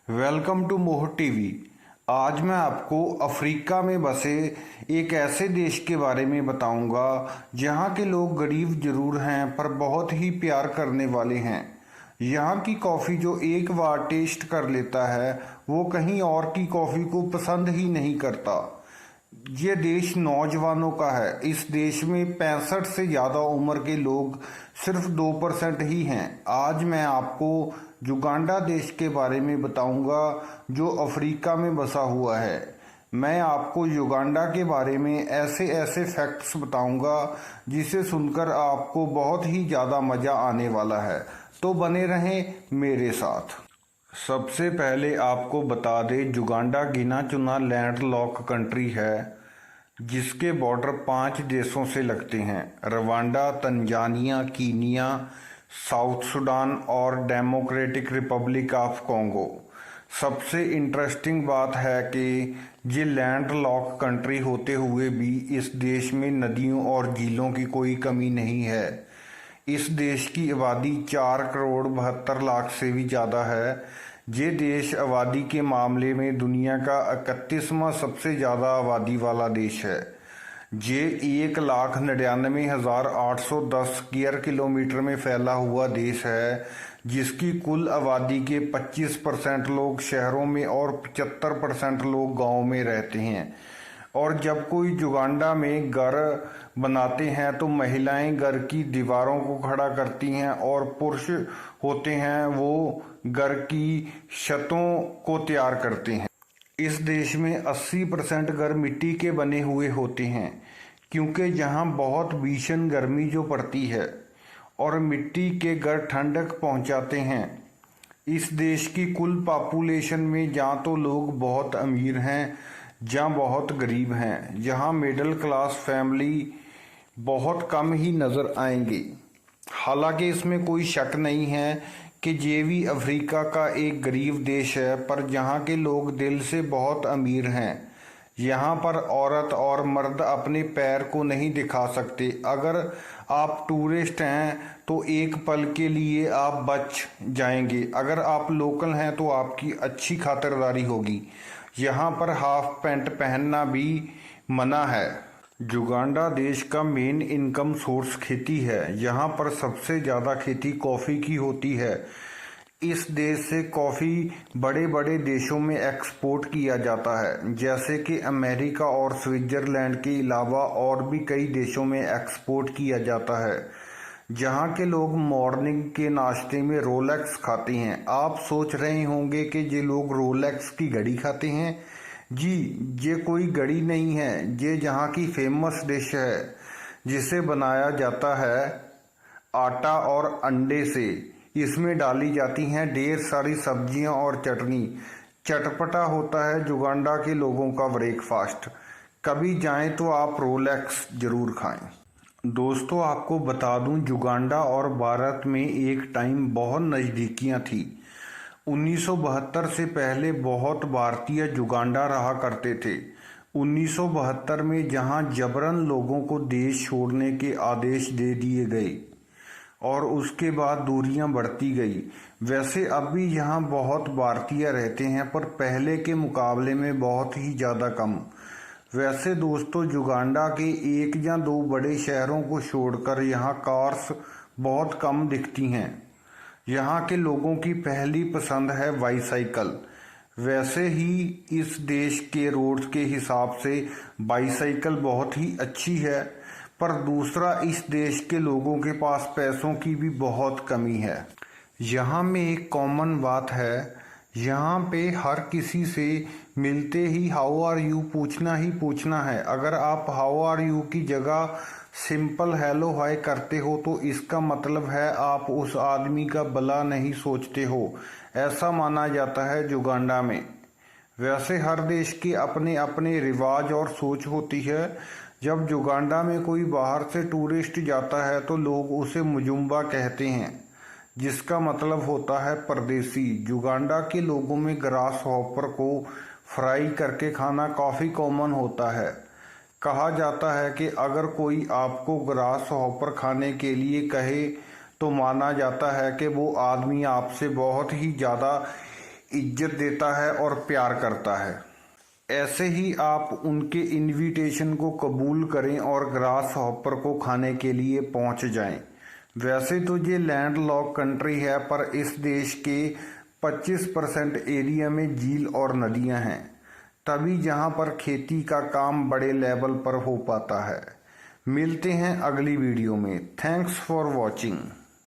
Welcome to मोह TV. आज मैं आपको अफ्रीका में बसे एक ऐसे देश के बारे में बताऊंगा जहां के लोग गरीब जरूर हैं पर बहुत ही प्यार करने वाले हैं। यहाँ की कॉफ़ी जो एक बार टेस्ट कर लेता है वो कहीं और की कॉफ़ी को पसंद ही नहीं करता। ये देश नौजवानों का है। इस देश में 65 से ज़्यादा उम्र के लोग सिर्फ 2% ही हैं। आज मैं आपको युगांडा देश के बारे में बताऊंगा जो अफ्रीका में बसा हुआ है। मैं आपको युगांडा के बारे में ऐसे ऐसे फैक्ट्स बताऊंगा जिसे सुनकर आपको बहुत ही ज़्यादा मज़ा आने वाला है। तो बने रहें मेरे साथ। सबसे पहले आपको बता दें युगांडा गिना चुना लैंड लॉक कंट्री है जिसके बॉर्डर 5 देशों से लगते हैं: Rwanda, Tanzania, Kenya, south Sudan और डेमोक्रेटिक रिपब्लिक ऑफ कॉन्गो। सबसे इंटरेस्टिंग बात है कि ये लैंड लॉक कंट्री होते हुए भी इस देश में नदियों और झीलों की कोई कमी नहीं है। इस देश की आबादी 4,72,00,000 से भी ज़्यादा है। ये देश आबादी के मामले में दुनिया का 31वां सबसे ज़्यादा आबादी वाला देश है। ये 1,99,810 स्क्वायर किलोमीटर में फैला हुआ देश है जिसकी कुल आबादी के 25% लोग शहरों में और 75% लोग गाँव में रहते हैं। और जब कोई युगांडा में घर बनाते हैं तो महिलाएं घर की दीवारों को खड़ा करती हैं और पुरुष होते हैं वो घर की छतों को तैयार करते हैं। इस देश में 80% घर मिट्टी के बने हुए होते हैं क्योंकि यहाँ बहुत भीषण गर्मी जो पड़ती है और मिट्टी के घर ठंडक पहुँचाते हैं। इस देश की कुल पॉपुलेशन में जहाँ तो लोग बहुत अमीर हैं जहाँ बहुत गरीब हैं। यहाँ मिडिल क्लास फैमिली बहुत कम ही नज़र आएंगी। हालांकि इसमें कोई शक नहीं है कि ये भी अफ्रीका का एक गरीब देश है पर यहाँ के लोग दिल से बहुत अमीर हैं। यहाँ पर औरत और मर्द अपने पैर को नहीं दिखा सकते। अगर आप टूरिस्ट हैं तो एक पल के लिए आप बच जाएंगे, अगर आप लोकल हैं तो आपकी अच्छी खातिरदारी होगी। यहाँ पर हाफ पैंट पहनना भी मना है। युगांडा देश का मेन इनकम सोर्स खेती है। यहाँ पर सबसे ज़्यादा खेती कॉफ़ी की होती है। इस देश से कॉफ़ी बड़े बड़े देशों में एक्सपोर्ट किया जाता है जैसे कि अमेरिका और स्विट्ज़रलैंड के अलावा और भी कई देशों में एक्सपोर्ट किया जाता है। जहाँ के लोग मॉर्निंग के नाश्ते में रोलेक्स खाते हैं। आप सोच रहे होंगे कि ये लोग रोलेक्स की घड़ी खाते हैं। जी, ये कोई घड़ी नहीं है, ये यहाँ की फेमस डिश है जिसे बनाया जाता है आटा और अंडे से। इसमें डाली जाती हैं ढेर सारी सब्जियां और चटनी। चटपटा होता है युगांडा के लोगों का ब्रेकफास्ट। कभी जाएं तो आप रोलेक्स जरूर खाएं। दोस्तों, आपको बता दूं युगांडा और भारत में एक टाइम बहुत नज़दीकियां थी। 1972 से पहले बहुत भारतीय युगांडा रहा करते थे। 1972 में जहां जबरन लोगों को देश छोड़ने के आदेश दे दिए गए और उसके बाद दूरियां बढ़ती गई। वैसे अब भी यहाँ बहुत भारतीय रहते हैं पर पहले के मुकाबले में बहुत ही ज़्यादा कम। वैसे दोस्तों, युगांडा के 1 या 2 बड़े शहरों को छोड़कर यहाँ कार्स बहुत कम दिखती हैं। यहाँ के लोगों की पहली पसंद है बाईसाइकिल। वैसे ही इस देश के रोड्स के हिसाब से बाईसाइकिल बहुत ही अच्छी है पर दूसरा इस देश के लोगों के पास पैसों की भी बहुत कमी है। यहाँ में एक कॉमन बात है, यहाँ पे हर किसी से मिलते ही हाउ आर यू पूछना ही पूछना है। अगर आप हाउ आर यू की जगह सिंपल हेलो हाय करते हो तो इसका मतलब है आप उस आदमी का भला नहीं सोचते हो, ऐसा माना जाता है युगांडा में। वैसे हर देश के अपने अपने रिवाज और सोच होती है। जब युगांडा में कोई बाहर से टूरिस्ट जाता है तो लोग उसे मुजुम्बा कहते हैं जिसका मतलब होता है परदेसी। युगांडा के लोगों में ग्रास हॉपर को फ्राई करके खाना काफ़ी कॉमन होता है। कहा जाता है कि अगर कोई आपको ग्रास हॉपर खाने के लिए कहे तो माना जाता है कि वो आदमी आपसे बहुत ही ज़्यादा इज्जत देता है और प्यार करता है। ऐसे ही आप उनके इनविटेशन को कबूल करें और ग्रास हॉपर को खाने के लिए पहुंच जाएं। वैसे तो ये लैंडलॉक कंट्री है, पर इस देश के 25% एरिया में झील और नदियां हैं, तभी यहाँ पर खेती का काम बड़े लेवल पर हो पाता है। मिलते हैं अगली वीडियो में। Thanks for watching.